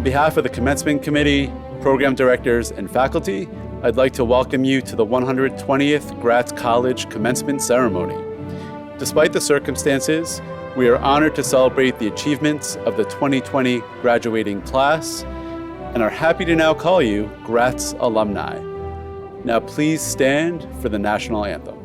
On behalf of the Commencement Committee, program directors, and faculty, I'd like to welcome you to the 120th Gratz College Commencement Ceremony. Despite the circumstances, we are honored to celebrate the achievements of the 2020 graduating class and are happy to now call you Gratz alumni. Now please stand for the national anthem.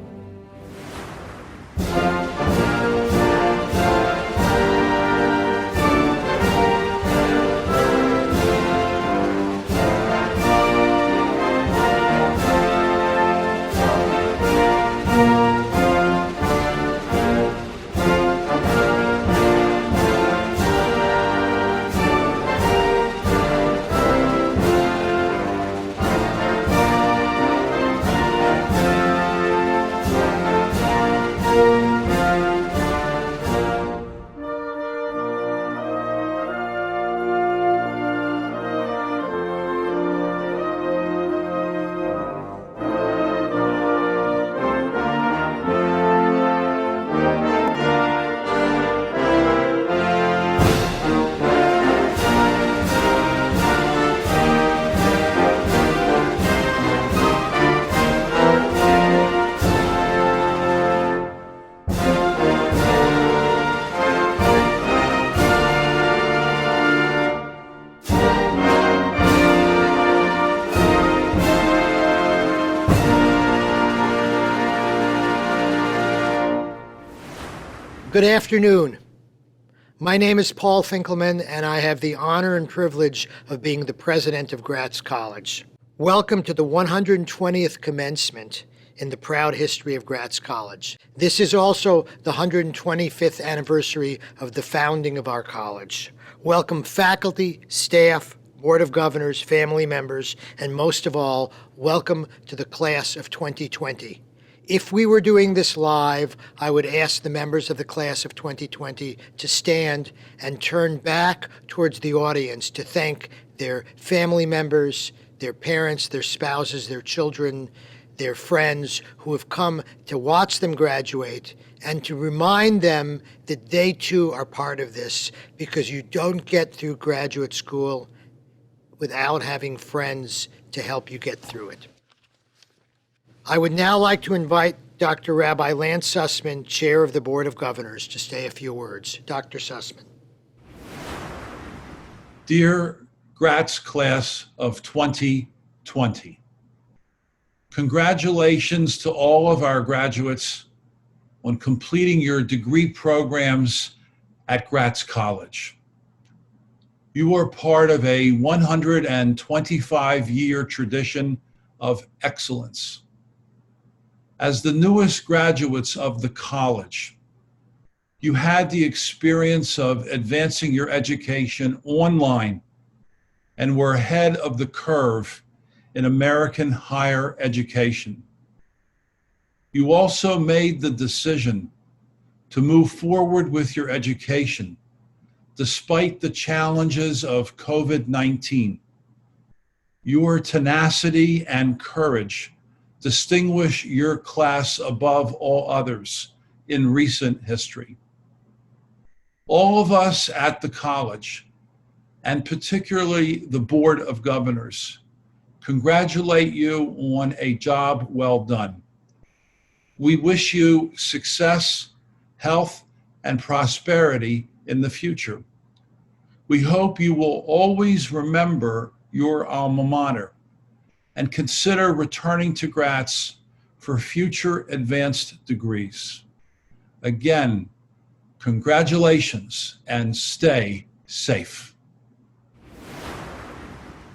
Good afternoon. My name is Paul Finkelman, and I have the honor and privilege of being the president of Gratz College. Welcome to the 120th commencement in the proud history of Gratz College. This is also the 125th anniversary of the founding of our college. Welcome faculty, staff, Board of Governors, family members, and most of all, welcome to the class of 2020. If we were doing this live, I would ask the members of the class of 2020 to stand and turn back towards the audience to thank their family members, their parents, their spouses, their children, their friends who have come to watch them graduate, and to remind them that they too are part of this, because you don't get through graduate school without having friends to help you get through it. I would now like to invite Dr. Rabbi Lance Sussman, Chair of the Board of Governors, to say a few words. Dr. Sussman. Dear Gratz class of 2020, congratulations to all of our graduates on completing your degree programs at Gratz College. You are part of a 125-year tradition of excellence. As the newest graduates of the college, you had the experience of advancing your education online and were ahead of the curve in American higher education. You also made the decision to move forward with your education despite the challenges of COVID-19. Your tenacity and courage distinguish your class above all others in recent history. All of us at the college, and particularly the Board of Governors, congratulate you on a job well done. We wish you success, health, and prosperity in the future. We hope you will always remember your alma mater and consider returning to Gratz for future advanced degrees. Again, congratulations and stay safe.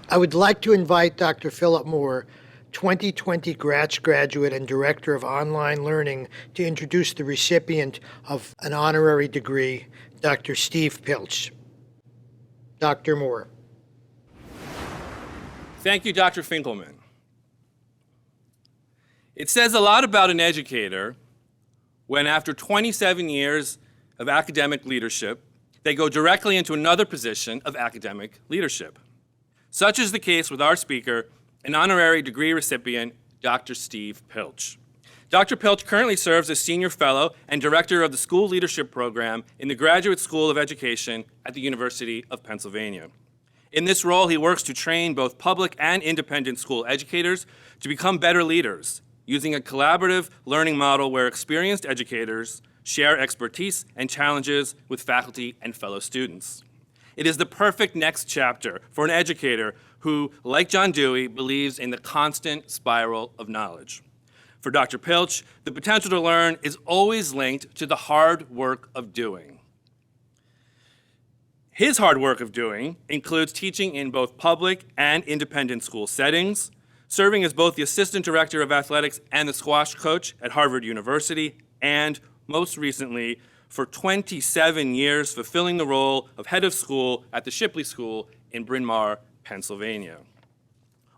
I would like to invite Dr. Philip Moore, 2020 Gratz graduate and Director of Online Learning, to introduce the recipient of an honorary degree, Dr. Steve Piltch. Dr. Moore. Thank you, Dr. Finkelman. It says a lot about an educator when, after 27 years of academic leadership, they go directly into another position of academic leadership. Such is the case with our speaker, an honorary degree recipient, Dr. Steve Piltch. Dr. Piltch currently serves as Senior Fellow and Director of the School Leadership Program in the Graduate School of Education at the University of Pennsylvania. In this role, he works to train both public and independent school educators to become better leaders, using a collaborative learning model where experienced educators share expertise and challenges with faculty and fellow students. It is the perfect next chapter for an educator who, like John Dewey, believes in the constant spiral of knowledge. For Dr. Piltch, the potential to learn is always linked to the hard work of doing. His hard work of doing includes teaching in both public and independent school settings, serving as both the assistant director of athletics and the squash coach at Harvard University, and most recently, for 27 years, fulfilling the role of head of school at the Shipley School in Bryn Mawr, Pennsylvania.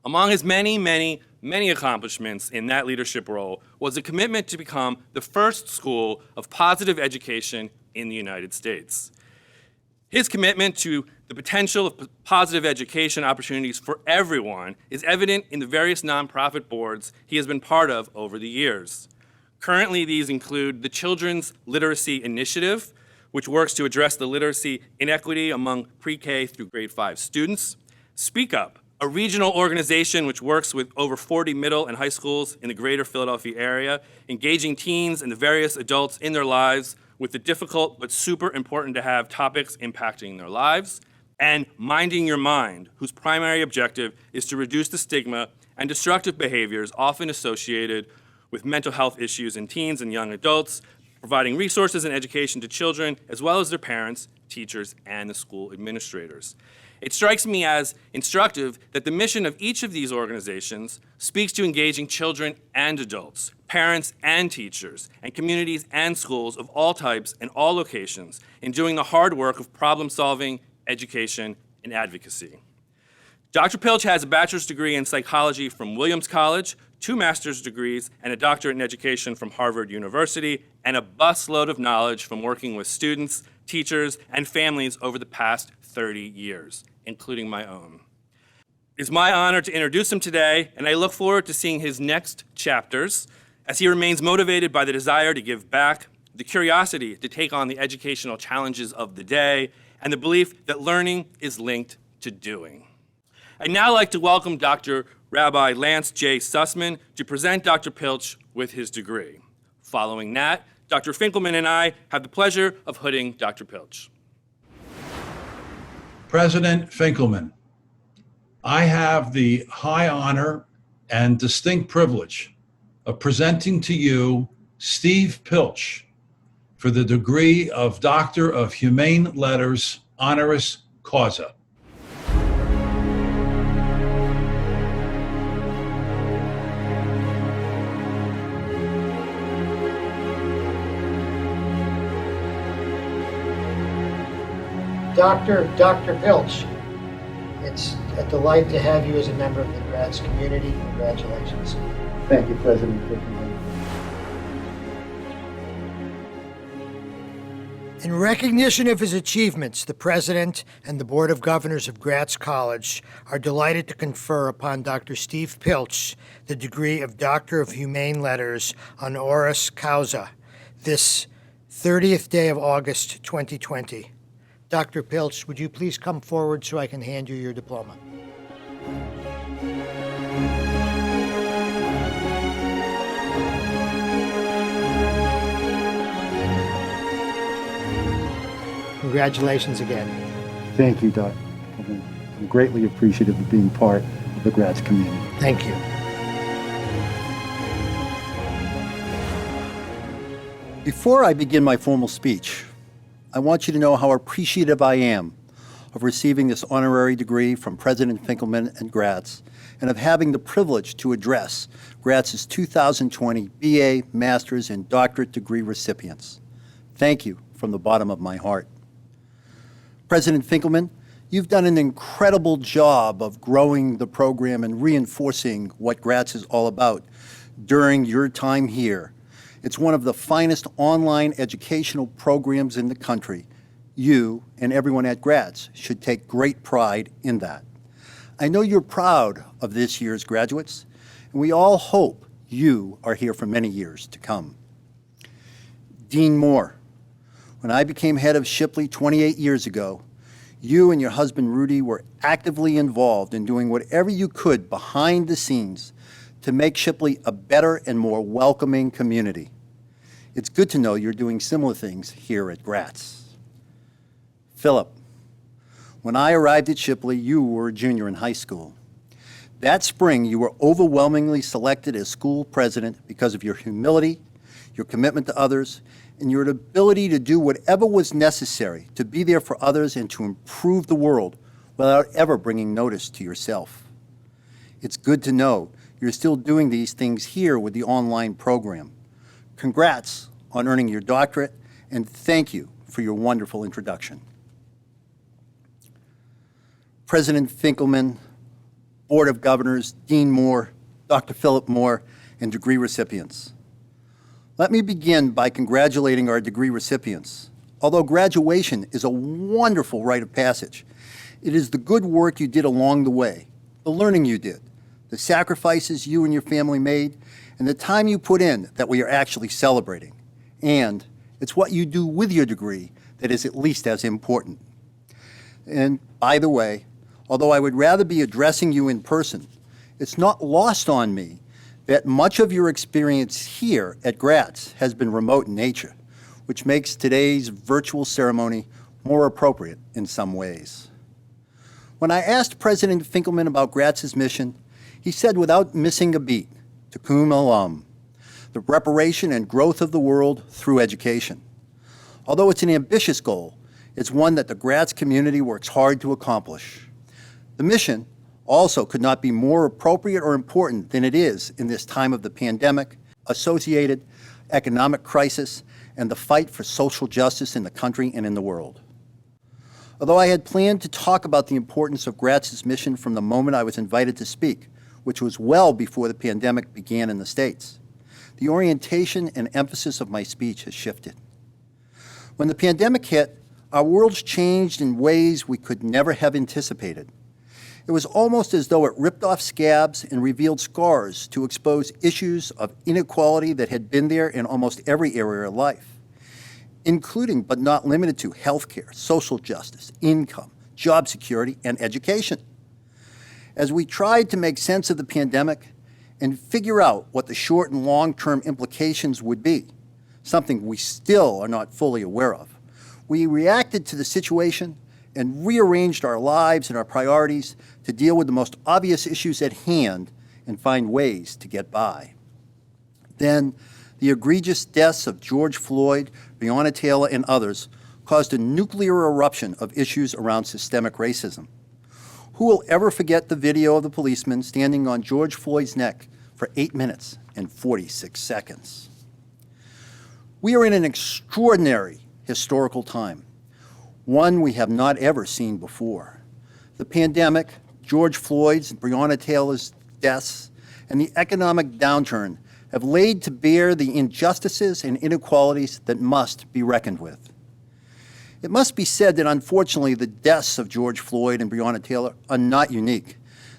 Among his many accomplishments in that leadership role was a commitment to become the first school of positive education in the United States. His commitment to the potential of positive education opportunities for everyone is evident in the various nonprofit boards he has been part of over the years. Currently, these include the Children's Literacy Initiative, which works to address the literacy inequity among pre-K through grade 5 students. Speak Up, a regional organization which works with over 40 middle and high schools in the greater Philadelphia area, engaging teens and the various adults in their lives with the difficult but super important to have topics impacting their lives. And Minding Your Mind, whose primary objective is to reduce the stigma and destructive behaviors often associated with mental health issues in teens and young adults, providing resources and education to children, as well as their parents, teachers, and the school administrators. It strikes me as instructive that the mission of each of these organizations speaks to engaging children and adults, parents and teachers, and communities and schools of all types and all locations in doing the hard work of problem solving, education, and advocacy. Dr. Piltch has a bachelor's degree in psychology from Williams College, 2 master's degrees, and a doctorate in education from Harvard University, and a busload of knowledge from working with students, teachers, and families over the past 30 years, including my own. It's my honor to introduce him today, and I look forward to seeing his next chapters as he remains motivated by the desire to give back, the curiosity to take on the educational challenges of the day, and the belief that learning is linked to doing. I'd now like to welcome Dr. Rabbi Lance J. Sussman to present Dr. Piltch with his degree. Following that, Dr. Finkelman and I have the pleasure of hooding Dr. Piltch. President Finkelman, I have the high honor and distinct privilege of presenting to you Steve Piltch for the degree of Doctor of Humane Letters, honoris causa. Dr. Piltch, it's a delight to have you as a member of the Gratz community. Congratulations. Thank you, President Finkelman. In recognition of his achievements, the President and the Board of Governors of Gratz College are delighted to confer upon Dr. Steve Piltch the degree of Doctor of Humane Letters honoris causa this 30th day of August 2020. Dr. Piltch, would you please come forward so I can hand you your diploma? Congratulations again. Thank you, Dr. Finkelman. I'm greatly appreciative of being part of the Gratz community. Thank you. Before I begin my formal speech, I want you to know how appreciative I am of receiving this honorary degree from President Finkelman and Gratz, and of having the privilege to address Gratz's 2020 BA, Master's, and Doctorate degree recipients. Thank you from the bottom of my heart. President Finkelman, you've done an incredible job of growing the program and reinforcing what Gratz is all about during your time here. It's one of the finest online educational programs in the country. You and everyone at Gratz should take great pride in that. I know you're proud of this year's graduates, and we all hope you are here for many years to come. Dean Moore, when I became head of Shipley 28 years ago, You and your husband Rudy were actively involved in doing whatever you could behind the scenes to make Shipley a better and more welcoming community. It's good to know you're doing similar things here at Gratz. Philip, when I arrived at Shipley, you were a junior in high school. That spring, you were overwhelmingly selected as school president because of your humility, your commitment to others, and your ability to do whatever was necessary to be there for others and to improve the world without ever bringing notice to yourself. It's good to know you're still doing these things here with the online program. Congrats on earning your doctorate, and thank you for your wonderful introduction. President Finkelman, Board of Governors, Dean Moore, Dr. Philip Moore, and degree recipients. Let me begin by congratulating our degree recipients. Although graduation is a wonderful rite of passage, it is the good work you did along the way, the learning you did, the sacrifices you and your family made, and the time you put in that we are actually celebrating. And it's what you do with your degree that is at least as important. And by the way, although I would rather be addressing you in person, it's not lost on me that much of your experience here at Gratz has been remote in nature, which makes today's virtual ceremony more appropriate in some ways. When I asked President Finkelman about Gratz's mission, he said without missing a beat, "Tecum alum," the reparation and growth of the world through education. Although it's an ambitious goal, it's one that the Gratz community works hard to accomplish. The mission also could not be more appropriate or important than it is in this time of the pandemic, associated economic crisis, and the fight for social justice in the country and in the world. Although I had planned to talk about the importance of Gratz's mission from the moment I was invited to speak, which was well before the pandemic began in the States, the orientation and emphasis of my speech has shifted. When the pandemic hit, our worlds changed in ways we could never have anticipated. It was almost as though it ripped off scabs and revealed scars to expose issues of inequality that had been there in almost every area of life, including but not limited to healthcare, social justice, income, job security, and education. As we tried to make sense of the pandemic and figure out what the short and long-term implications would be, something we still are not fully aware of, we reacted to the situation and rearranged our lives and our priorities to deal with the most obvious issues at hand and find ways to get by. Then, the egregious deaths of George Floyd, Breonna Taylor, and others caused a nuclear eruption of issues around systemic racism. Who will ever forget the video of the policeman standing on George Floyd's neck for 8 minutes and 46 seconds? We are in an extraordinary historical time, one we have not ever seen before. The pandemic, George Floyd's and Breonna Taylor's deaths, and the economic downturn have laid to bear the injustices and inequalities that must be reckoned with. It must be said that unfortunately the deaths of George Floyd and Breonna Taylor are not unique.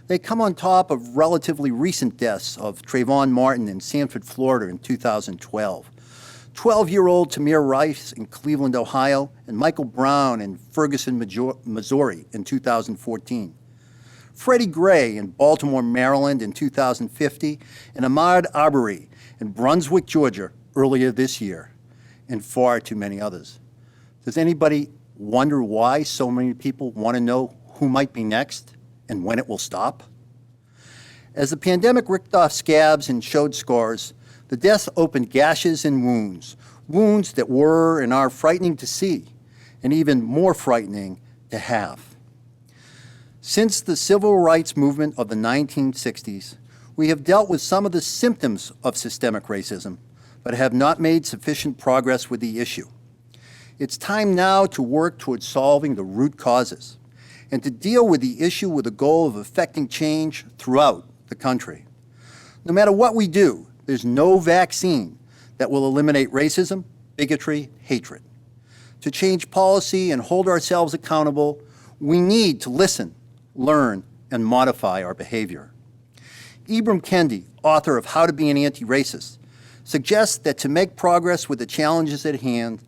They come on top of relatively recent deaths of Trayvon Martin in Sanford, Florida in 2012, 12-year-old Tamir Rice in Cleveland, Ohio, and Michael Brown in Ferguson, Missouri in 2014. Freddie Gray in Baltimore, Maryland in 2050, and Ahmaud Arbery in Brunswick, Georgia earlier this year, and far too many others. Does anybody wonder why so many people want to know who might be next and when it will stop? As the pandemic ripped off scabs and showed scars, the deaths opened gashes and wounds that were and are frightening to see, and even more frightening to have. Since the civil rights movement of the 1960s, we have dealt with some of the symptoms of systemic racism, but have not made sufficient progress with the issue. It's time now to work towards solving the root causes and to deal with the issue with the goal of effecting change throughout the country. No matter what we do, there's no vaccine that will eliminate racism, bigotry, hatred. To change policy and hold ourselves accountable, we need to listen, learn, and modify our behavior. Ibram Kendi, author of How to Be an Anti-Racist, suggests that to make progress with the challenges at hand,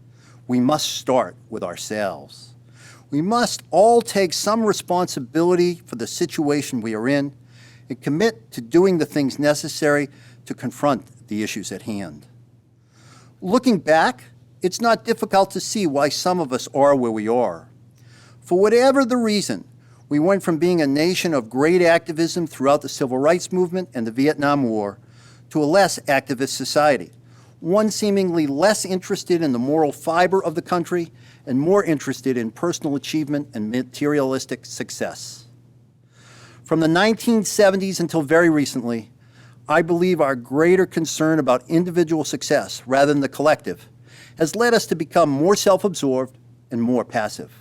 we must start with ourselves. We must all take some responsibility for the situation we are in and commit to doing the things necessary to confront the issues at hand. Looking back, it's not difficult to see why some of us are where we are. For whatever the reason, we went from being a nation of great activism throughout the Civil Rights Movement and the Vietnam War to a less activist society, one seemingly less interested in the moral fiber of the country and more interested in personal achievement and materialistic success. From the 1970s until very recently, I believe our greater concern about individual success rather than the collective has led us to become more self-absorbed and more passive.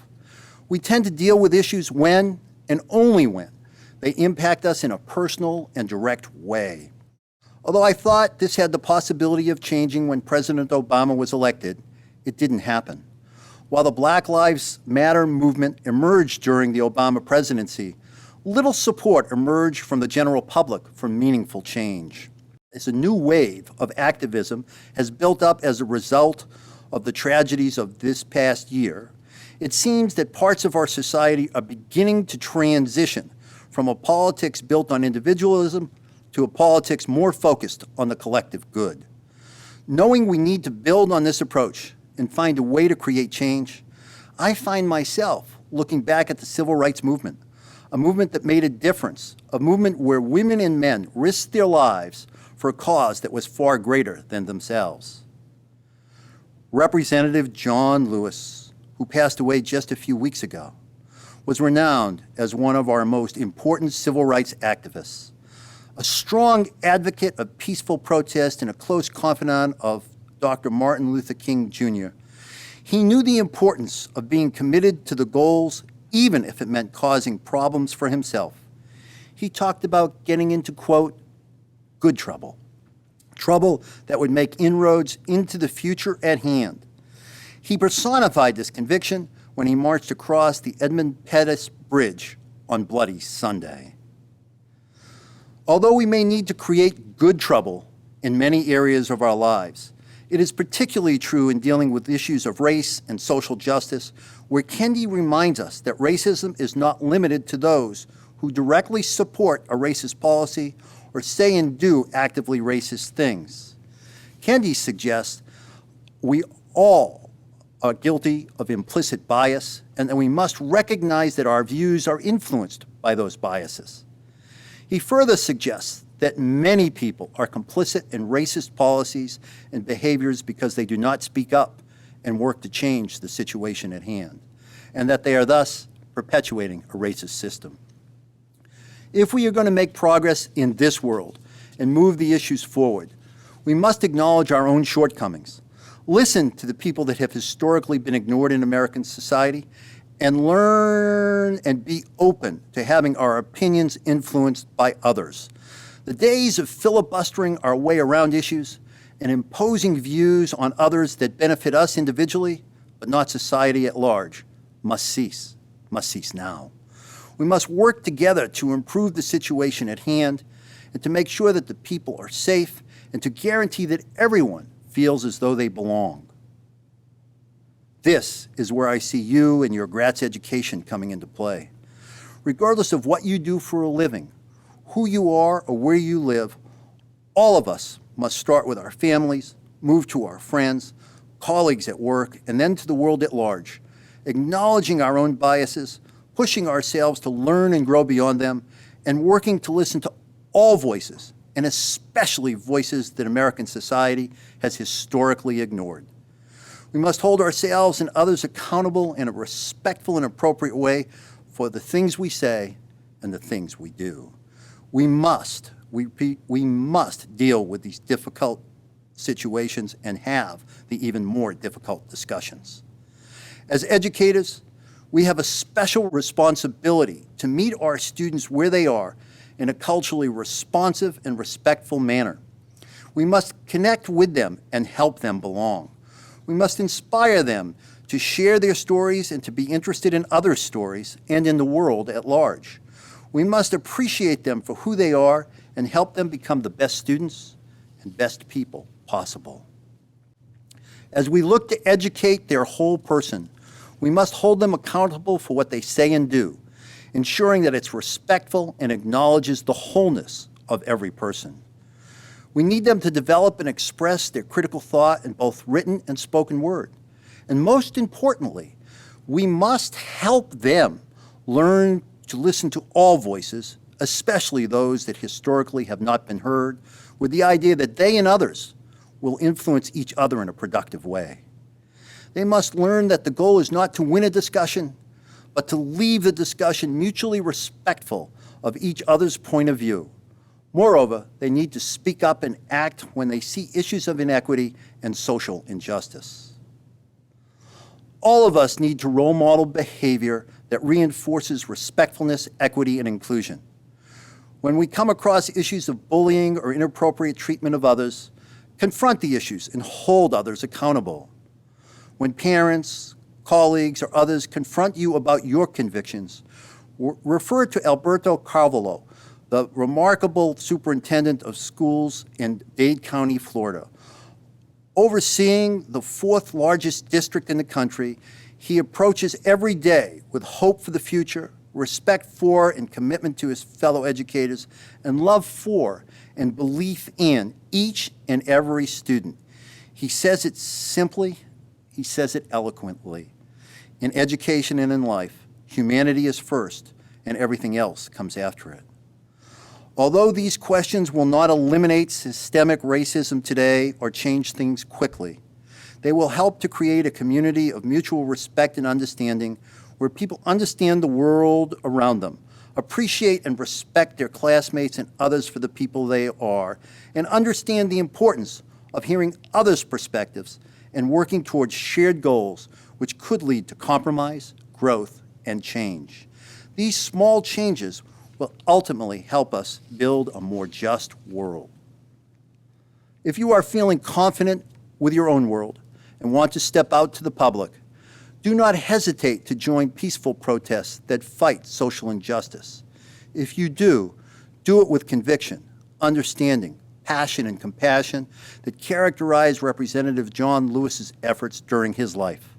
We tend to deal with issues when, and only when, they impact us in a personal and direct way. Although I thought this had the possibility of changing when President Obama was elected, it didn't happen. While the Black Lives Matter movement emerged during the Obama presidency, little support emerged from the general public for meaningful change. As a new wave of activism has built up as a result of the tragedies of this past year, it seems that parts of our society are beginning to transition from a politics built on individualism to a politics more focused on the collective good. Knowing we need to build on this approach and find a way to create change, I find myself looking back at the civil rights movement, a movement that made a difference, a movement where women and men risked their lives for a cause that was far greater than themselves. Representative John Lewis, who passed away just a few weeks ago, was renowned as one of our most important civil rights activists, a strong advocate of peaceful protest and a close confidant of Dr. Martin Luther King Jr. He knew the importance of being committed to the goals, even if it meant causing problems for himself. He talked about getting into, quote, good trouble, trouble that would make inroads into the future at hand. He personified this conviction when he marched across the Edmund Pettus Bridge on Bloody Sunday. Although we may need to create good trouble in many areas of our lives, it is particularly true in dealing with issues of race and social justice, where Kendi reminds us that racism is not limited to those who directly support a racist policy or say and do actively racist things. Kendi suggests we all are guilty of implicit bias and that we must recognize that our views are influenced by those biases. He further suggests that many people are complicit in racist policies and behaviors because they do not speak up and work to change the situation at hand, and that they are thus perpetuating a racist system. If we are going to make progress in this world and move the issues forward, we must acknowledge our own shortcomings, listen to the people that have historically been ignored in American society, and learn and be open to having our opinions influenced by others. The days of filibustering our way around issues and imposing views on others that benefit us individually, but not society at large, must cease now. We must work together to improve the situation at hand and to make sure that the people are safe and to guarantee that everyone feels as though they belong. This is where I see you and your Gratz education coming into play. Regardless of what you do for a living, who you are, or where you live, all of us must start with our families, move to our friends, colleagues at work, and then to the world at large, acknowledging our own biases, pushing ourselves to learn and grow beyond them, and working to listen to all voices, and especially voices that American society has historically ignored. We must hold ourselves and others accountable in a respectful and appropriate way for the things we say and the things we do. We must deal with these difficult situations and have the even more difficult discussions. As educators, we have a special responsibility to meet our students where they are in a culturally responsive and respectful manner. We must connect with them and help them belong. We must inspire them to share their stories and to be interested in other stories and in the world at large. We must appreciate them for who they are and help them become the best students and best people possible. As we look to educate their whole person, We must hold them accountable for what they say and do, ensuring that it's respectful and acknowledges the wholeness of every person. We need them to develop and express their critical thought in both written and spoken word. And most importantly, we must help them learn to listen to all voices, especially those that historically have not been heard, with the idea that they and others will influence each other in a productive way. They must learn that the goal is not to win a discussion, but to leave the discussion mutually respectful of each other's point of view. Moreover, they need to speak up and act when they see issues of inequity and social injustice. All of us need to role model behavior that reinforces respectfulness, equity, and inclusion. When we come across issues of bullying or inappropriate treatment of others, confront the issues and hold others accountable. When parents, colleagues, or others confront you about your convictions, refer to Alberto Carvalho, the remarkable superintendent of schools in Dade County, Florida. Overseeing the fourth largest district in the country, he approaches every day with hope for the future, respect for and commitment to his fellow educators, and love for and belief in each and every student. He says it simply, he says it eloquently. In education and in life, humanity is first, and everything else comes after it. Although these questions will not eliminate systemic racism today or change things quickly, they will help to create a community of mutual respect and understanding where people understand the world around them, appreciate and respect their classmates and others for the people they are, and understand the importance of hearing others' perspectives and working towards shared goals which could lead to compromise, growth, and change. These small changes will ultimately help us build a more just world. If you are feeling confident with your own world and want to step out to the public, do not hesitate to join peaceful protests that fight social injustice. If you do it with conviction, understanding, passion, and compassion that characterize Representative John Lewis's efforts during his life.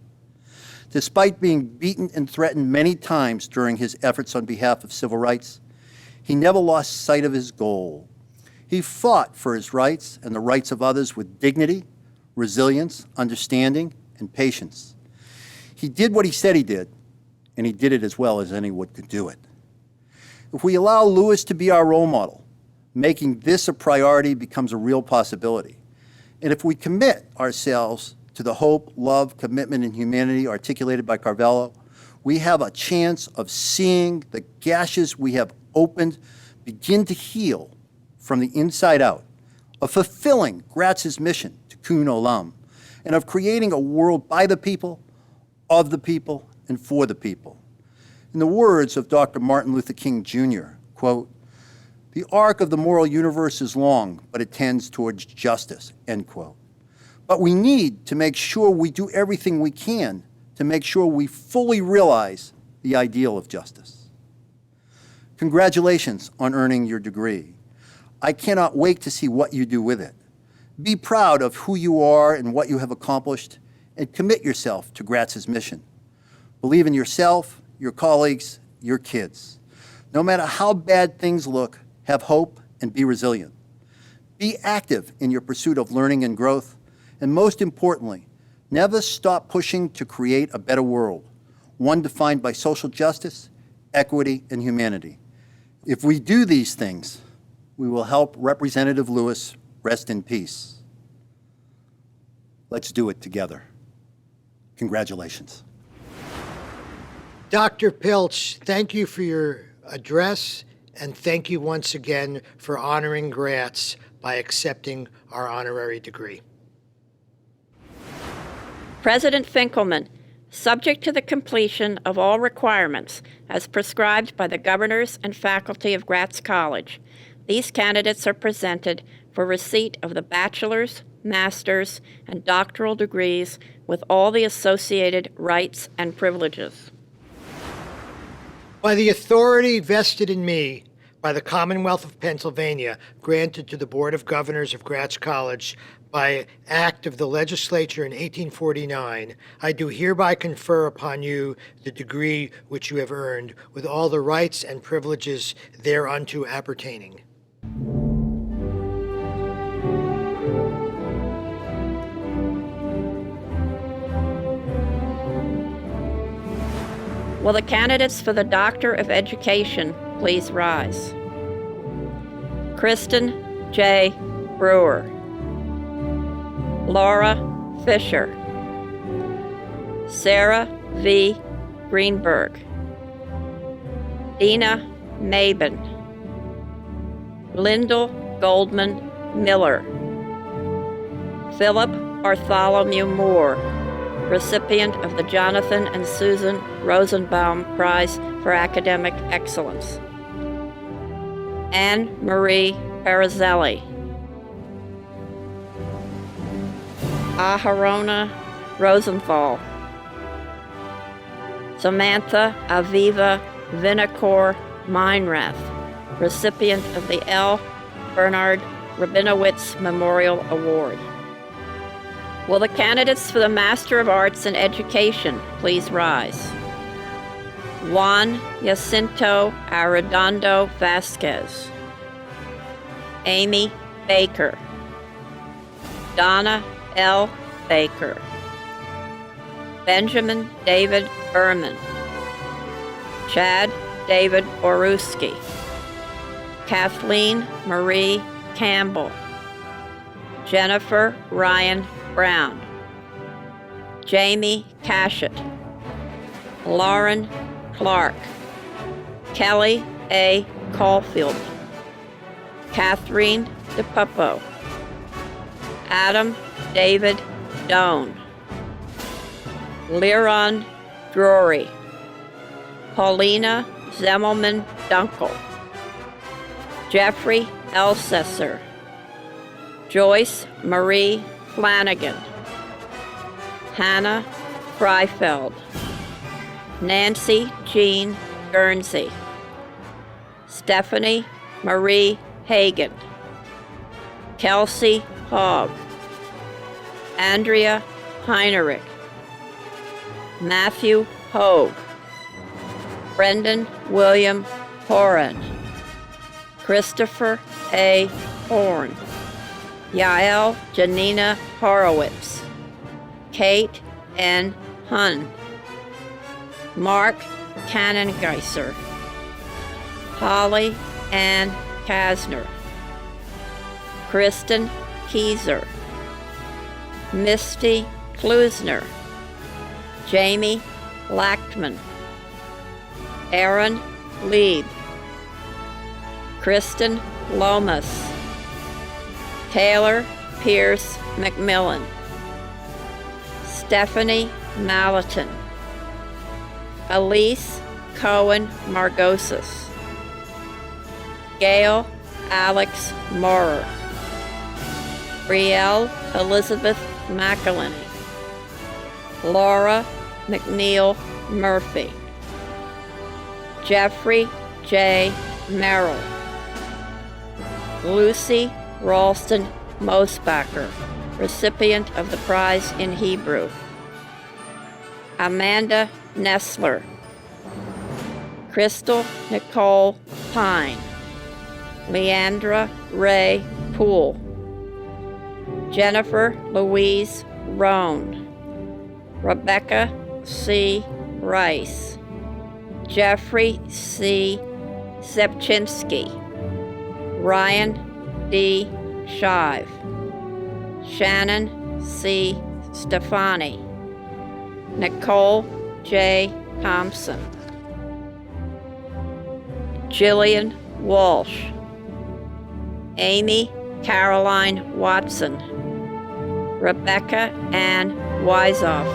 Despite being beaten and threatened many times during his efforts on behalf of civil rights, he never lost sight of his goal. He fought for his rights and the rights of others with dignity, resilience, understanding, and patience. He did what he said he did, and he did it as well as anyone could do it. If we allow Lewis to be our role model, making this a priority becomes a real possibility. And if we commit ourselves to the hope, love, commitment, and humanity articulated by Carvalho, we have a chance of seeing the gashes we have opened begin to heal from the inside out, of fulfilling Gratz's mission to Kun Olam, and of creating a world by the people, of the people, and for the people. In the words of Dr. Martin Luther King Jr., quote, "The arc of the moral universe is long, but it tends towards justice," end quote. But we need to make sure we do everything we can to make sure we fully realize the ideal of justice. Congratulations on earning your degree. I cannot wait to see what you do with it. Be proud of who you are and what you have accomplished, and commit yourself to Gratz's mission. Believe in yourself, your colleagues, your kids. No matter how bad things look, have hope and be resilient. Be active in your pursuit of learning and growth, and most importantly, never stop pushing to create a better world, one defined by social justice, equity, and humanity. If we do these things, we will help Representative Lewis rest in peace. Let's do it together. Congratulations. Dr. Piltch, thank you for your address, and thank you once again for honoring Gratz by accepting our honorary degree. President Finkelman, subject to the completion of all requirements as prescribed by the governors and faculty of Gratz College, these candidates are presented for receipt of the bachelor's, master's, and doctoral degrees with all the associated rights and privileges. By the authority vested in me by the Commonwealth of Pennsylvania, granted to the Board of Governors of Gratz College by act of the legislature in 1849, I do hereby confer upon you the degree which you have earned, with all the rights and privileges thereunto appertaining. Will the candidates for the Doctor of Education please rise? Kristen J. Brewer, Laura Fisher, Sarah V. Greenberg, Dina Mabin, Lyndall Goldman Miller, Philip Bartholomew Moore, recipient of the Jonathan and Susan Rosenbaum Prize for Academic Excellence, Anne Marie Parazelli, Aharona Rosenthal, Samantha Aviva Vinacore Meinrath, recipient of the L. Bernard Rabinowitz Memorial Award. Will the candidates for the Master of Arts in Education please rise? Juan Jacinto Arredondo Vasquez, Amy Baker, Donna L. Baker, Benjamin David Berman, Chad David Boruski, Kathleen Marie Campbell, Jennifer Ryan Brown, Jamie Cashett, Lauren Clark, Kelly A. Caulfield, Catherine DePuppo, Adam David Doan, Liron Drury, Paulina Zemmelman Dunkel, Jeffrey Elsesser, Joyce Marie Flanagan, Hannah Freifeld, Nancy Jean Guernsey, Stephanie Marie Hagan, Kelsey Hogg, Andrea Heinrich, Matthew Hogue, Brendan William Horan, Christopher A. Horn, Yael Janina Horowitz, Kate N. Hun, Mark Kannengeiser, Holly Ann Kasner, Kristen Kieser, Misty Klusner, Jamie Lackman, Aaron Lieb, Kristen Lomas, Taylor Pierce McMillan, Stephanie Malatin, Elise Cohen Margosis, Gail Alex Maurer, Brielle Elizabeth McElhenney, Laura McNeil Murphy, Jeffrey J. Merrill, Lucy Ralston Mosbacher, recipient of the prize in Hebrew, Amanda Nessler, Crystal Nicole Pine, Leandra Ray Poole, Jennifer Louise Roan, Rebecca C. Rice, Jeffrey C. Zepchinski, Ryan D. Shive, Shannon C. Stefani, Nicole J. Thompson, Jillian Walsh, Amy Caroline Watson, Rebecca Ann Weisoff,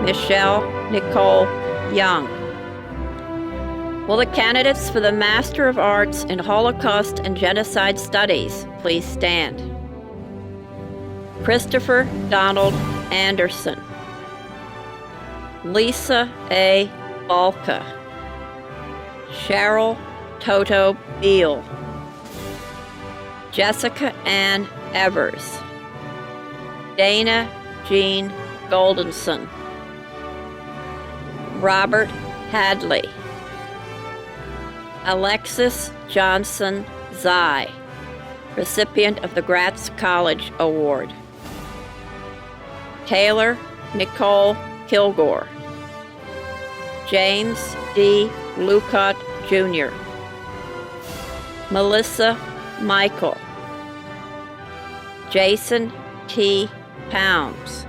Michelle Nicole Young. Will the candidates for the Master of Arts in Holocaust and Genocide Studies please stand? Christopher Donald Anderson, Lisa A. Balka, Cheryl Toto Beal, Jessica Ann Evers, Dana Jean Goldenson, Robert Hadley, Alexis Johnson Zai, recipient of the Gratz College Award, Taylor Nicole Kilgore, James D. Lucott Jr., Melissa Michael, Jason T. Pounds,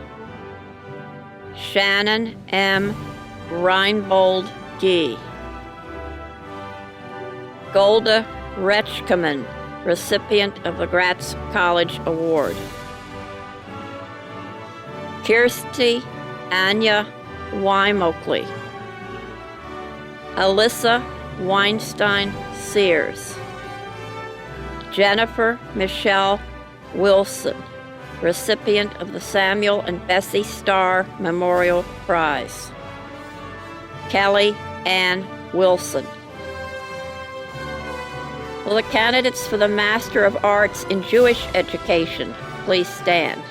Shannon M. Reinbold Gee, Golda Retchkaman, recipient of the Gratz College Award, Kirsty Anya Wymokley, Alyssa Weinstein Sears, Jennifer Michelle Wilson, recipient of the Samuel and Bessie Starr Memorial Prize, Kelly Ann Wilson. Will the candidates for the Master of Arts in Jewish Education please stand?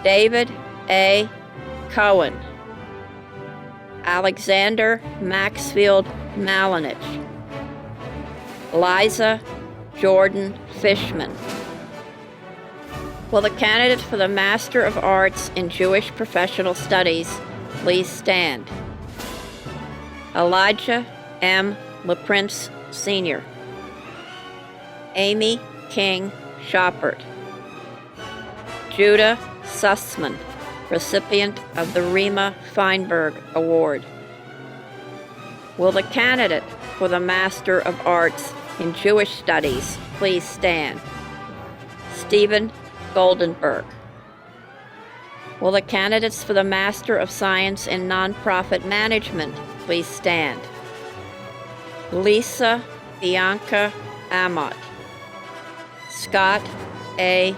David A. Cohen, Alexander Maxfield Malinich, Liza Jordan Fishman. Will the candidates for the Master of Arts in Jewish Professional Studies please stand? Elijah M. LaPrince Sr., Amy King Shoppert, Judah Sussman, recipient of the Rima Feinberg Award. Will the candidate for the Master of Arts in Jewish Studies please stand? Stephen Goldenberg. Will the candidates for the Master of Science in Nonprofit Management please stand? Lisa Bianca Amott, Scott A.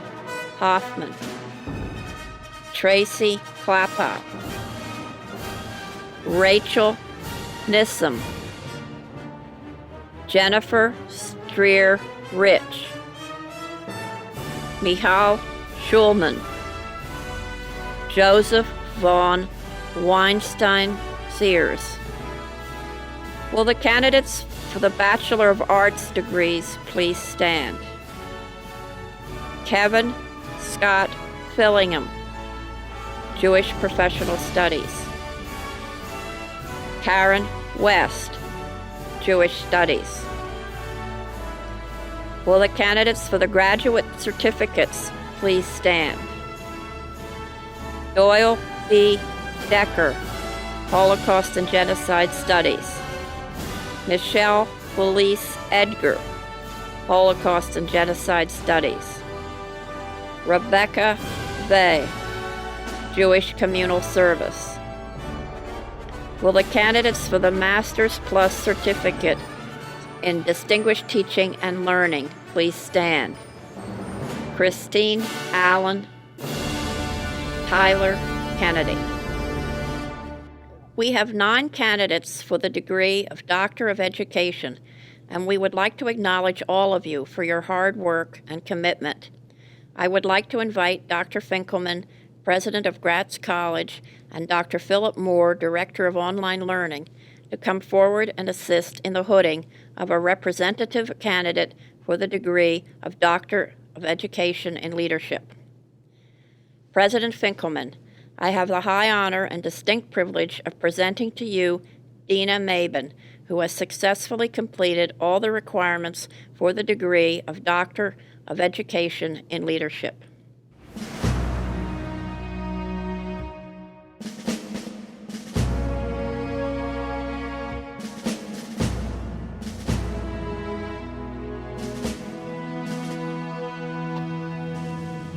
Hoffman, Tracy Clappa, Rachel Nissim, Jennifer Streer Rich, Michal Schulman, Joseph Vaughn Weinstein Sears. Will the candidates for the Bachelor of Arts degrees please stand? Kevin Scott Fillingham, Jewish Professional Studies. Karen West, Jewish Studies. Will the candidates for the graduate certificates please stand? Doyle B. Decker, Holocaust and Genocide Studies. Michelle Felice Edgar, Holocaust and Genocide Studies. Rebecca Vey, Jewish Communal Service. Will the candidates for the Master's Plus Certificate in Distinguished Teaching and Learning please stand? Christine Allen, Tyler Kennedy. We have 9 candidates for the degree of Doctor of Education, and we would like to acknowledge all of you for your hard work and commitment. I would like to invite Dr. Finkelman, President of Gratz College, and Dr. Philip Moore, Director of Online Learning, to come forward and assist in the hooding of a representative candidate for the degree of Doctor of Education in Leadership. President Finkelman, I have the high honor and distinct privilege of presenting to you Dina Mabin, who has successfully completed all the requirements for the degree of Doctor of Education in Leadership.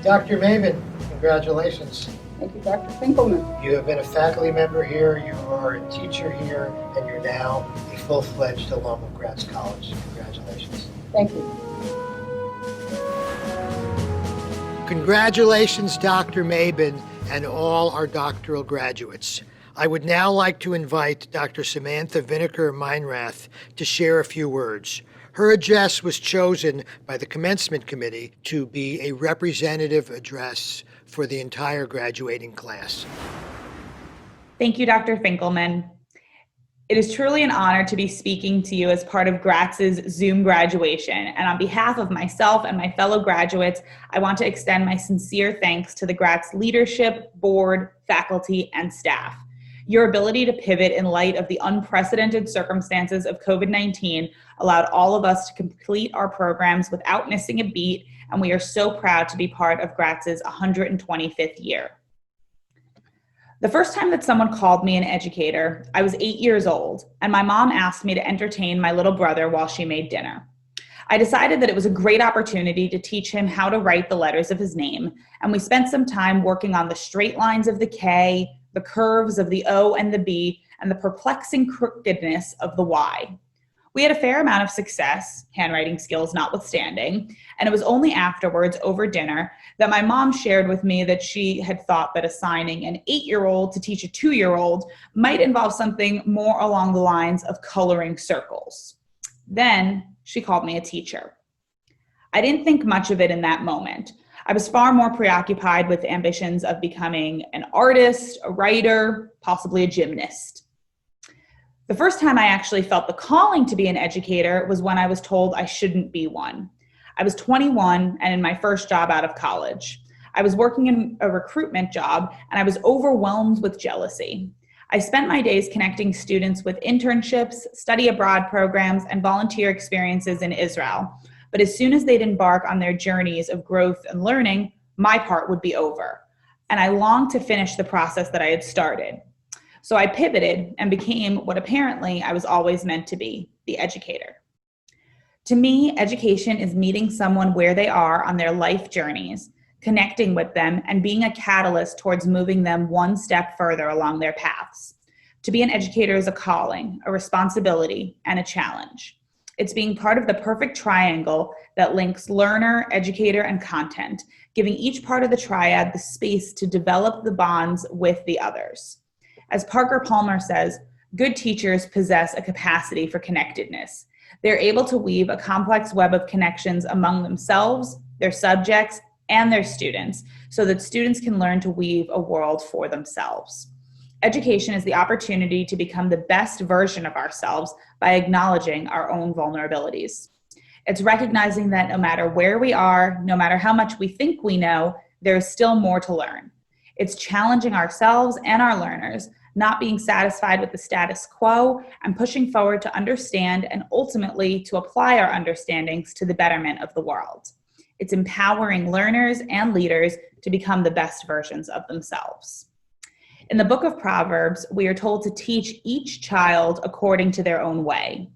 Dr. Mabin, congratulations. Thank you, Dr. Finkelman. You have been a faculty member here, you are a teacher here, and you're now a full-fledged alum of Gratz College. Congratulations. Thank you. Congratulations, Dr. Mabin, and all our doctoral graduates. I would now like to invite Dr. Samantha Vineker-Meinrath to share a few words. Her address was chosen by the Commencement Committee to be a representative address for the entire graduating class. Thank you, Dr. Finkelman. It is truly an honor to be speaking to you as part of Gratz's Zoom graduation. And on behalf of myself and my fellow graduates, I want to extend my sincere thanks to the Gratz leadership, board, faculty, and staff. Your ability to pivot in light of the unprecedented circumstances of COVID-19 allowed all of us to complete our programs without missing a beat, and we are so proud to be part of Gratz's 125th year. The first time that someone called me an educator, I was 8 years old, and my mom asked me to entertain my little brother while she made dinner. I decided that it was a great opportunity to teach him how to write the letters of his name, and we spent some time working on the straight lines of the K, the curves of the O and the B, and the perplexing crookedness of the Y. We had a fair amount of success, handwriting skills notwithstanding, and it was only afterwards, over dinner, that my mom shared with me that she had thought that assigning an 8-year-old to teach a 2-year-old might involve something more along the lines of coloring circles. Then she called me a teacher. I didn't think much of it in that moment. I was far more preoccupied with ambitions of becoming an artist, a writer, possibly a gymnast. The first time I actually felt the calling to be an educator was when I was told I shouldn't be one. I was 21 and in my first job out of college. I was working in a recruitment job and I was overwhelmed with jealousy. I spent my days connecting students with internships, study abroad programs, and volunteer experiences in Israel. But as soon as they'd embark on their journeys of growth and learning, my part would be over. And I longed to finish the process that I had started. So I pivoted and became what apparently I was always meant to be, the educator. To me, education is meeting someone where they are on their life journeys, connecting with them, and being a catalyst towards moving them one step further along their paths. To be an educator is a calling, a responsibility, and a challenge. It's being part of the perfect triangle that links learner, educator, and content, giving each part of the triad the space to develop the bonds with the others. As Parker Palmer says, good teachers possess a capacity for connectedness. They're able to weave a complex web of connections among themselves, their subjects, and their students, so that students can learn to weave a world for themselves. Education is the opportunity to become the best version of ourselves by acknowledging our own vulnerabilities. It's recognizing that no matter where we are, no matter how much we think we know, there is still more to learn. It's challenging ourselves and our learners, not being satisfied with the status quo, and pushing forward to understand and ultimately to apply our understandings to the betterment of the world. It's empowering learners and leaders to become the best versions of themselves. In the book of Proverbs, we are told to teach each child according to their own way.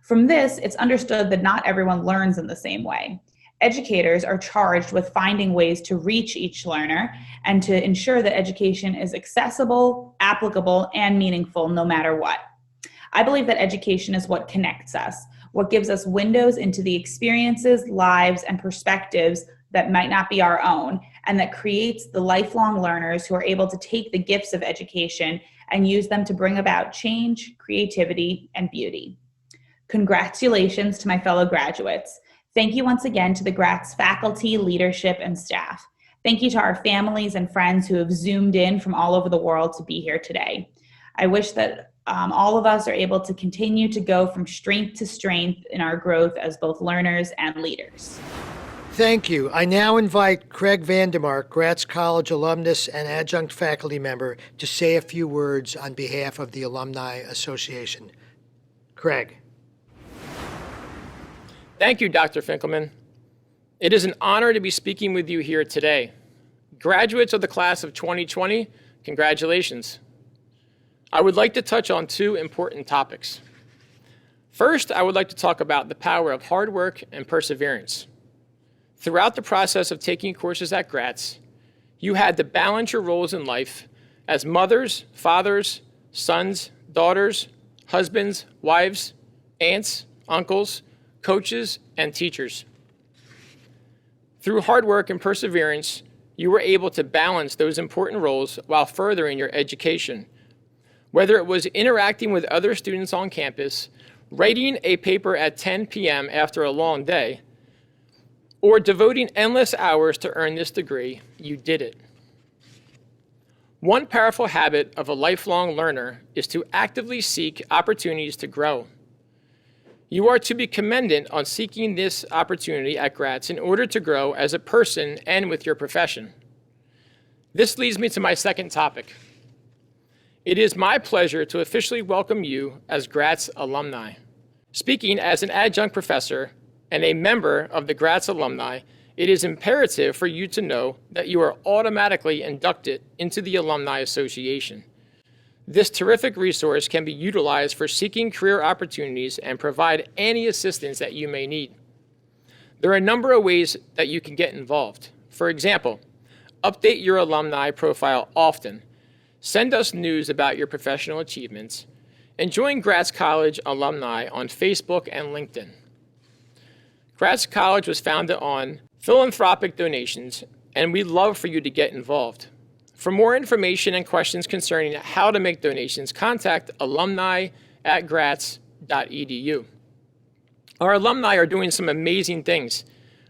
From this, it's understood that not everyone learns in the same way. Educators are charged with finding ways to reach each learner and to ensure that education is accessible, applicable, and meaningful no matter what. I believe that education is what connects us, what gives us windows into the experiences, lives, and perspectives that might not be our own, and that creates the lifelong learners who are able to take the gifts of education and use them to bring about change, creativity, and beauty. Congratulations to my fellow graduates. Thank you once again to the Gratz faculty, leadership, and staff. Thank you to our families and friends who have Zoomed in from all over the world to be here today. I wish that all of us are able to continue to go from strength to strength in our growth as both learners and leaders. Thank you. I now invite Craig Vandermark, Gratz College alumnus and adjunct faculty member, to say a few words on behalf of the Alumni Association. Craig. Thank you, Dr. Finkelman. It is an honor to be speaking with you here today. Graduates of the class of 2020, congratulations. I would like to touch on two important topics. First, I would like to talk about the power of hard work and perseverance. Throughout the process of taking courses at Gratz, you had to balance your roles in life as mothers, fathers, sons, daughters, husbands, wives, aunts, uncles, coaches, and teachers. Through hard work and perseverance, you were able to balance those important roles while furthering your education. Whether it was interacting with other students on campus, writing a paper at 10 p.m. after a long day, or devoting endless hours to earn this degree, you did it. One powerful habit of a lifelong learner is to actively seek opportunities to grow. You are to be commended on seeking this opportunity at Gratz in order to grow as a person and with your profession. This leads me to my second topic. It is my pleasure to officially welcome you as Gratz alumni. Speaking as an adjunct professor and a member of the Gratz alumni, it is imperative for you to know that you are automatically inducted into the Alumni Association. This terrific resource can be utilized for seeking career opportunities and provide any assistance that you may need. There are a number of ways that you can get involved. For example, update your alumni profile often, send us news about your professional achievements, and join Gratz College alumni on Facebook and LinkedIn. Gratz College was founded on philanthropic donations, and we'd love for you to get involved. For more information and questions concerning how to make donations, contact alumni@gratz.edu. Our alumni are doing some amazing things.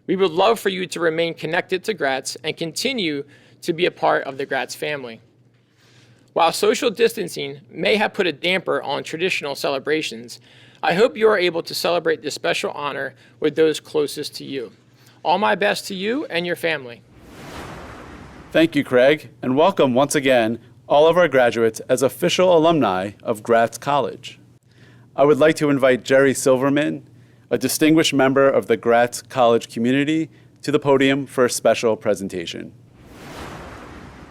We would love for you to remain connected to Gratz and continue to be a part of the Gratz family. While social distancing may have put a damper on traditional celebrations, I hope you are able to celebrate this special honor with those closest to you. All my best to you and your family. Thank you, Craig, and welcome once again all of our graduates as official alumni of Gratz College. I would like to invite Jerry Silverman, a distinguished member of the Gratz College community, to the podium for a special presentation.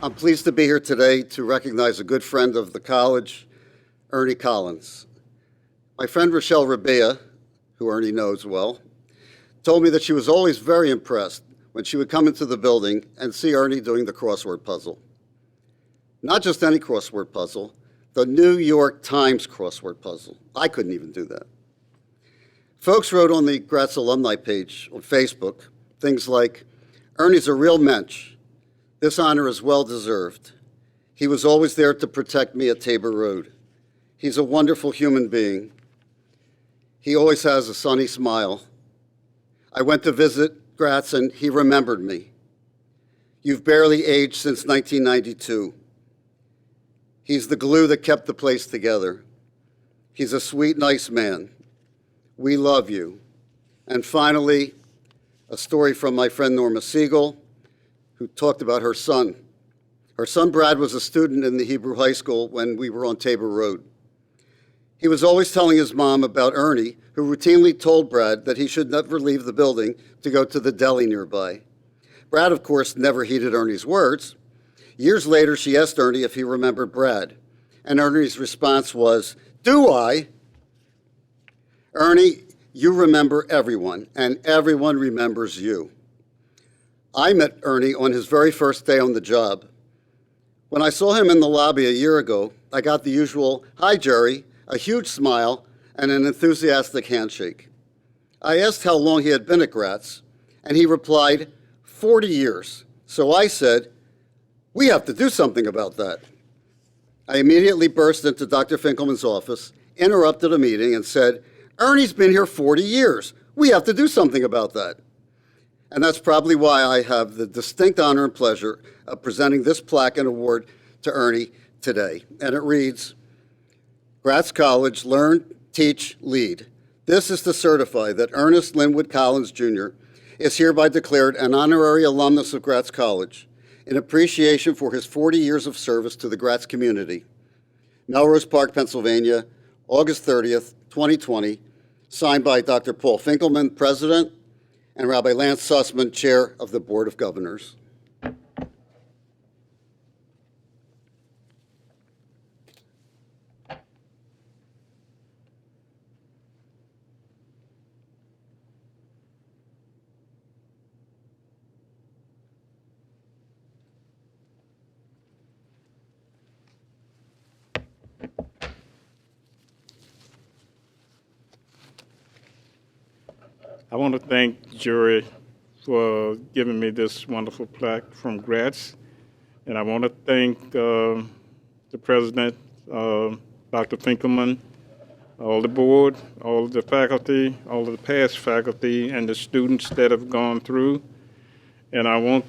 I'm pleased to be here today to recognize a good friend of the college, Ernie Collins. My friend Rochelle Rabbi, who Ernie knows well, told me that she was always very impressed when she would come into the building and see Ernie doing the crossword puzzle. Not just any crossword puzzle, the New York Times crossword puzzle. I couldn't even do that. Folks wrote on the Gratz alumni page on Facebook things like, Ernie's a real mensch. This honor is well-deserved. He was always there to protect me at Tabor Road. He's a wonderful human being. He always has a sunny smile. I went to visit Gratz and he remembered me. You've barely aged since 1992. He's the glue that kept the place together. He's a sweet, nice man. We love you. And finally, a story from my friend Norma Siegel, who talked about her son. Her son Brad was a student in the Hebrew high school when we were on Tabor Road. He was always telling his mom about Ernie, who routinely told Brad that he should never leave the building to go to the deli nearby. Brad, of course, never heeded Ernie's words. Years later, she asked Ernie if he remembered Brad, and Ernie's response was, "Do I?" Ernie, you remember everyone, and everyone remembers you. I met Ernie on his very first day on the job. When I saw him in the lobby a year ago, I got the usual, "Hi, Jerry," a huge smile, and an enthusiastic handshake. I asked how long he had been at Gratz, and he replied, 40 years. So I said, we have to do something about that. I immediately burst into Dr. Finkelman's office, interrupted a meeting, and said, Ernie's been here 40 years. We have to do something about that. And that's probably why I have the distinct honor and pleasure of presenting this plaque and award to Ernie today. And it reads, Gratz College, learn, teach, lead. This is to certify that Ernest Linwood Collins, Jr. is hereby declared an honorary alumnus of Gratz College in appreciation for his 40 years of service to the Gratz community. Melrose Park, Pennsylvania, August 30th, 2020, signed by Dr. Paul Finkelman, President, and Rabbi Lance Sussman, Chair of the Board of Governors. I want to thank the jury for giving me this wonderful plaque from Gratz, and I want to thank the president Dr. Finkelman, all the board, all of the faculty, all of the past faculty, and the students that have gone through. And I want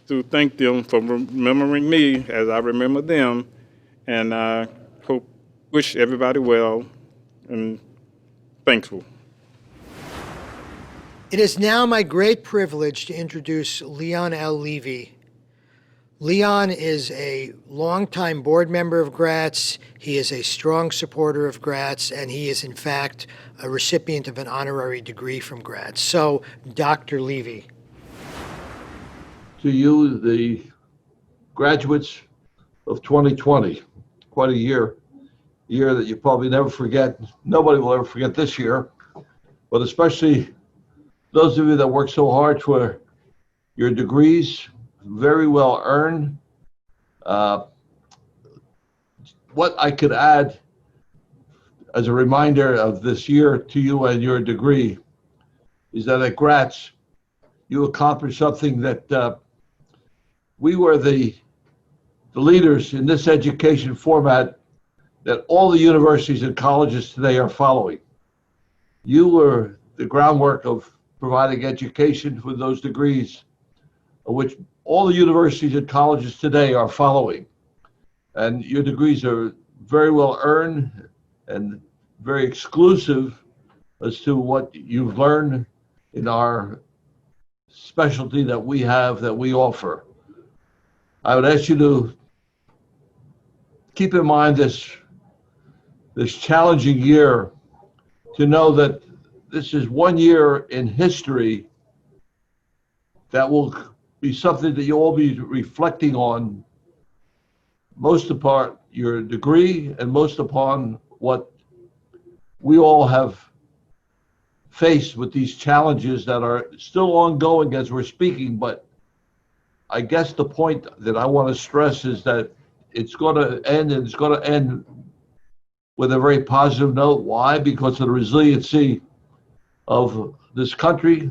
to thank them for remembering me as I remember them. And I wish everybody well and thankful. It is now my great privilege to introduce Leon L. Levy. Leon is a longtime board member of Gratz. He is a strong supporter of Gratz, and he is, in fact, a recipient of an honorary degree from Gratz. So, Dr. Levy. To you, the graduates of 2020, quite a year that you probably never forget. Nobody will ever forget this year, but especially those of you that worked so hard for your degrees, very well earned. What I could add as a reminder of this year to you and your degree is that at Gratz, you accomplished something that we were the leaders in this education format that all the universities and colleges today are following. You were the groundwork of providing education with those degrees, which all the universities and colleges today are following. And your degrees are very well earned and very exclusive as to what you've learned in our specialty that we have, that we offer. I would ask you to keep in mind this challenging year, to know that this is one year in history that will be something that you'll all be reflecting on, most upon your degree and most upon what we all have faced with these challenges that are still ongoing as we're speaking. But I guess the point that I want to stress is that it's going to end, and it's going to end with a very positive note. Why? Because of the resiliency of this country,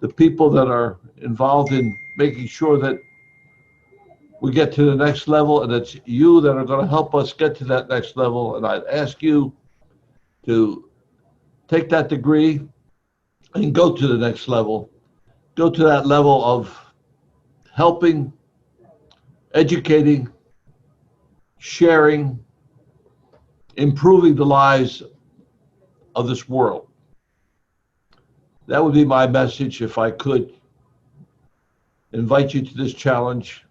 the people that are involved in making sure that we get to the next level, and it's you that are going to help us get to that next level. And I'd ask you to take that degree and go to the next level. Go to that level of helping, educating, sharing, improving the lives of this world. That would be my message if I could invite you to this challenge.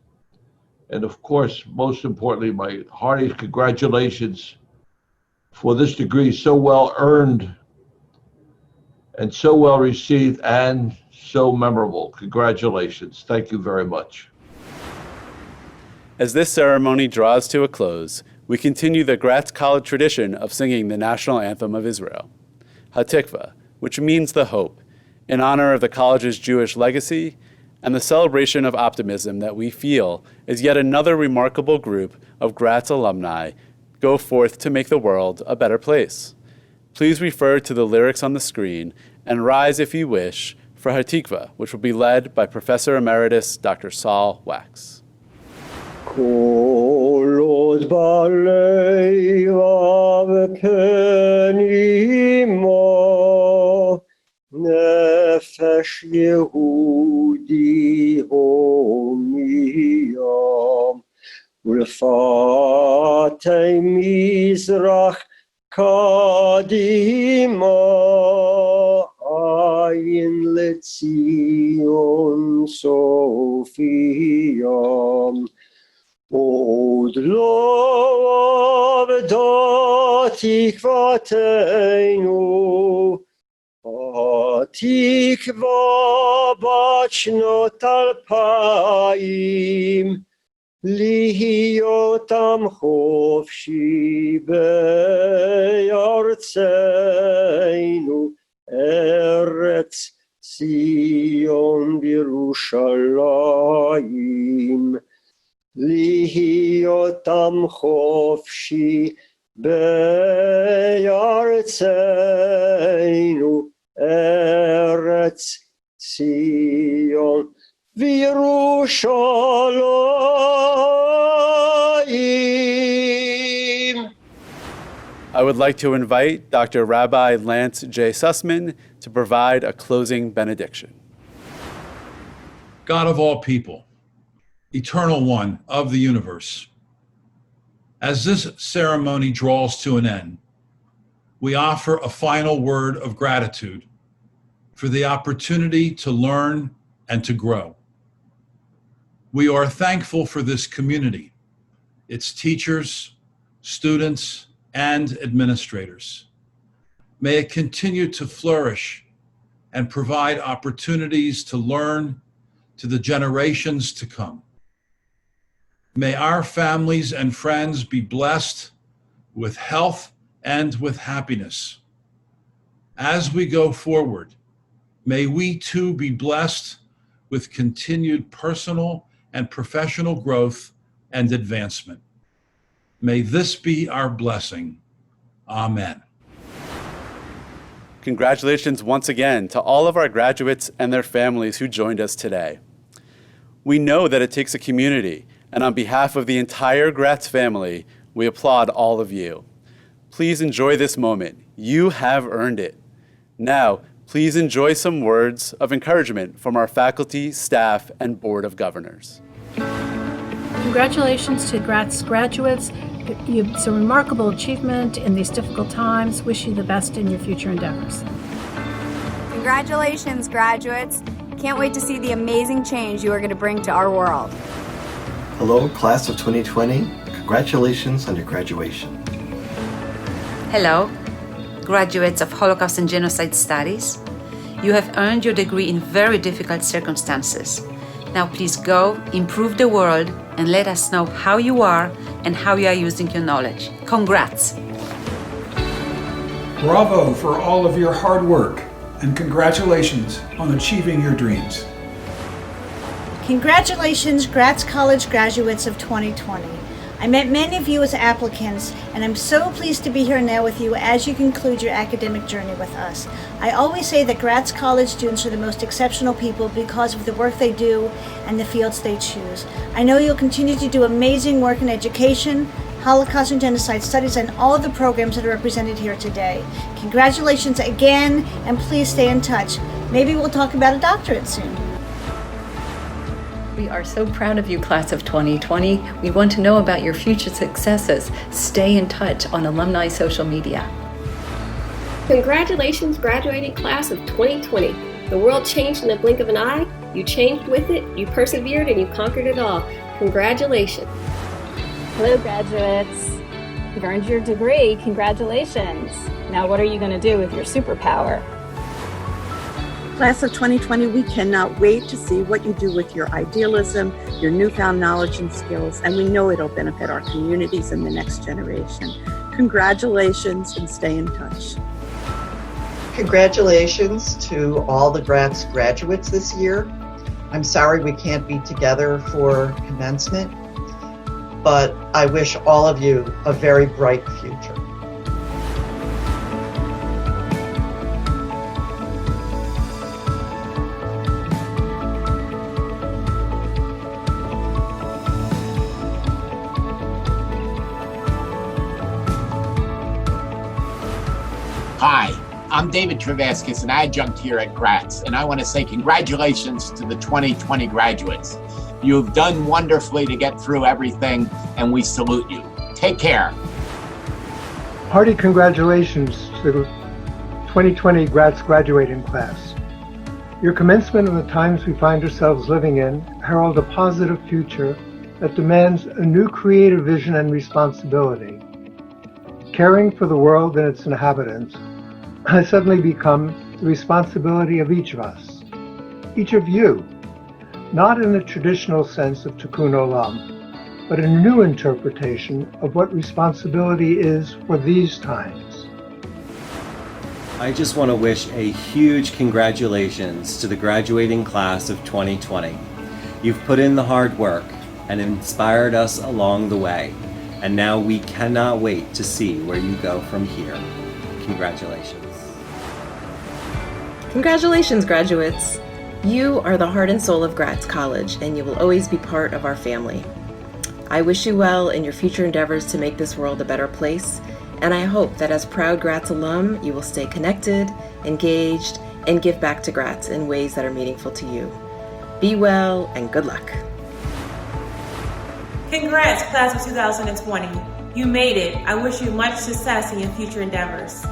And of course, most importantly, my heartiest congratulations for this degree, so well earned and so well received and so memorable. Congratulations. Thank you very much. As this ceremony draws to a close, we continue the Gratz College tradition of singing the national anthem of Israel, Hatikva, which means the hope, in honor of the college's Jewish legacy and the celebration of optimism that we feel as yet another remarkable group of Gratz alumni go forth to make the world a better place. Please refer to the lyrics on the screen and rise if you wish for Hatikva, which will be led by Professor Emeritus Dr. Saul Wax. כל עוד בלב הפנימו נפש יהודי הומייה ולפתי מזרח קדימה עין לציון סופיה עוד לא אבדה תקוותנו, התקווה בת שנות 2000, להיות עם חופשי בארצנו, ארץ ציון בירושלים. להיות עם חופשי בארצנו, ארץ ציון וירושלים. I would like to invite Dr. Rabbi Lance J. Sussman to provide a closing benediction. God of all people, eternal one of the universe, as this ceremony draws to an end, we offer a final word of gratitude for the opportunity to learn and to grow. We are thankful for this community, its teachers, students, and administrators. May it continue to flourish and provide opportunities to learn to the generations to come. May our families and friends be blessed with health and with happiness. As we go forward, may we too be blessed with continued personal and professional growth and advancement. May this be our blessing. Amen. Congratulations once again to all of our graduates and their families who joined us today. We know that it takes a community, and on behalf of the entire Gratz family, we applaud all of you. Please enjoy this moment. You have earned it. Now, please enjoy some words of encouragement from our faculty, staff, and Board of Governors. Congratulations to Gratz graduates. It's a remarkable achievement in these difficult times. Wish you the best in your future endeavors. Congratulations, graduates. Can't wait to see the amazing change you are going to bring to our world. Hello, class of 2020. Congratulations on your graduation. Hello, graduates of Holocaust and Genocide Studies. You have earned your degree in very difficult circumstances. Now please go, improve the world, and let us know how you are and how you are using your knowledge. Congrats! Bravo for all of your hard work, and congratulations on achieving your dreams. Congratulations, Gratz College graduates of 2020. I met many of you as applicants, and I'm so pleased to be here now with you as you conclude your academic journey with us. I always say that Gratz College students are the most exceptional people because of the work they do and the fields they choose. I know you'll continue to do amazing work in education, Holocaust and Genocide Studies, and all of the programs that are represented here today. Congratulations again, and please stay in touch. Maybe we'll talk about a doctorate soon. We are so proud of you, class of 2020. We want to know about your future successes. Stay in touch on alumni social media. Congratulations, graduating class of 2020. The world changed in the blink of an eye. You changed with it, you persevered, and you conquered it all. Congratulations. Hello, graduates. You've earned your degree. Congratulations. Now what are you going to do with your superpower? Class of 2020, we cannot wait to see what you do with your idealism, your newfound knowledge and skills, and we know it'll benefit our communities and the next generation. Congratulations, and stay in touch. Congratulations to all the Gratz graduates this year. I'm sorry we can't be together for commencement, but I wish all of you a very bright future. Hi, I'm David Travaskis, an adjunct here at Gratz, and I want to say congratulations to the 2020 graduates. You've done wonderfully to get through everything, and we salute you. Take care. Hearty congratulations to the 2020 Gratz graduating class. Your commencement and the times we find ourselves living in herald a positive future that demands a new creative vision and responsibility. Caring for the world and its inhabitants has suddenly become the responsibility of each of us, each of you, not in the traditional sense of tikkun olam, but a new interpretation of what responsibility is for these times. I just want to wish a huge congratulations to the graduating class of 2020. You've put in the hard work and inspired us along the way, and now we cannot wait to see where you go from here. Congratulations. Congratulations, graduates. You are the heart and soul of Gratz College, and you will always be part of our family. I wish you well in your future endeavors to make this world a better place, And I hope that as proud Gratz alum, you will stay connected, engaged, and give back to Gratz in ways that are meaningful to you. Be well and good luck. Congrats, class of 2020. You made it. I wish you much success in your future endeavors.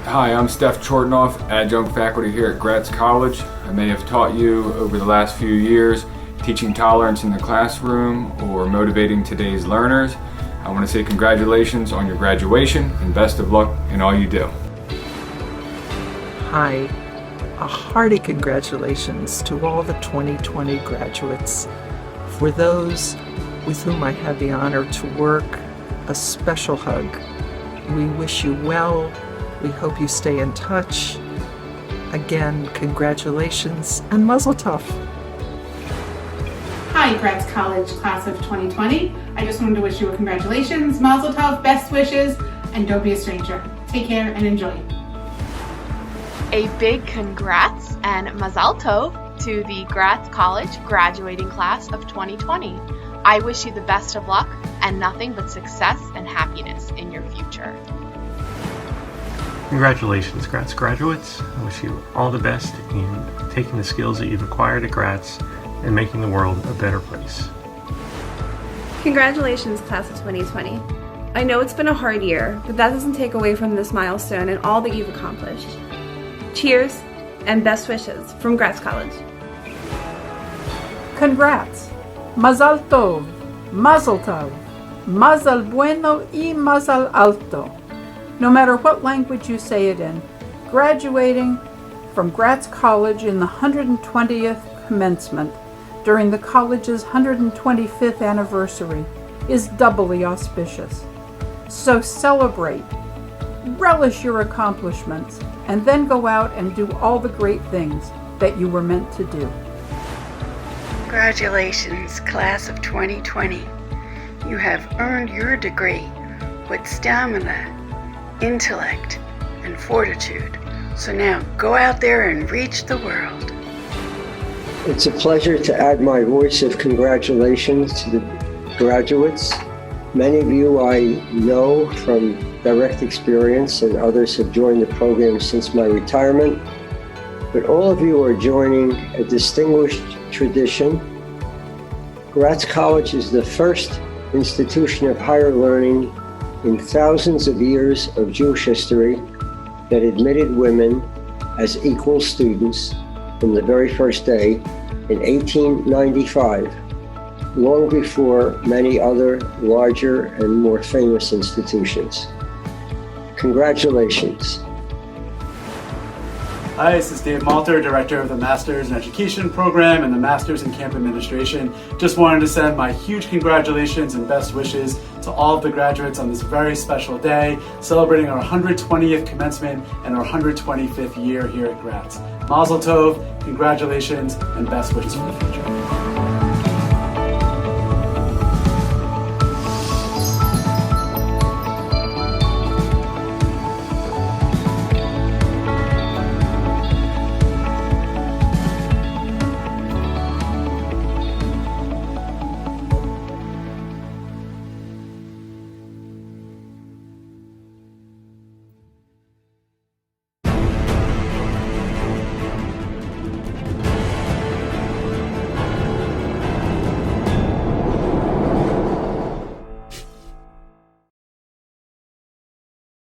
Hi, I'm Steph Chortnoff, adjunct faculty here at Gratz College. I may have taught you over the last few years teaching tolerance in the classroom or motivating today's learners. I want to say congratulations on your graduation and best of luck in all you do. Hi, a hearty congratulations to all the 2020 graduates. For those with whom I had the honor to work, a special hug. We wish you well. We hope you stay in touch. Again, congratulations and mazel tov. Hi, Gratz College class of 2020. I just wanted to wish you a congratulations, mazel tov, best wishes, and don't be a stranger. Take care and enjoy. A big congrats and mazal tov to the Gratz College graduating class of 2020. I wish you the best of luck and nothing but success and happiness in your future. Congratulations, Gratz graduates. I wish you all the best in taking the skills that you've acquired at Gratz and making the world a better place. Congratulations, class of 2020. I know it's been a hard year, but that doesn't take away from this milestone and all that you've accomplished. Cheers and best wishes from Gratz College. Congrats, mazal tov, mazel tov, mazal bueno y mazal alto. No matter what language you say it in, graduating from Gratz College in the 120th commencement during the college's 125th anniversary is doubly auspicious. So celebrate, relish your accomplishments, and then go out and do all the great things that you were meant to do. Congratulations, class of 2020. You have earned your degree with stamina, intellect, and fortitude. So now go out there and reach the world. It's a pleasure to add my voice of congratulations to the graduates. Many of you I know from direct experience, and others have joined the program since my retirement. But all of you are joining a distinguished tradition. Gratz College is the first institution of higher learning in thousands of years of Jewish history that admitted women as equal students from the very first day in 1895, long before many other larger and more famous institutions. Congratulations. Hi, this is Dave Malter, Director of the Masters in Education program and the Masters in Camp Administration. Just wanted to send my huge congratulations and best wishes to all of the graduates on this very special day, celebrating our 120th commencement and our 125th year here at Gratz. Mazel tov, congratulations, and best wishes for the future.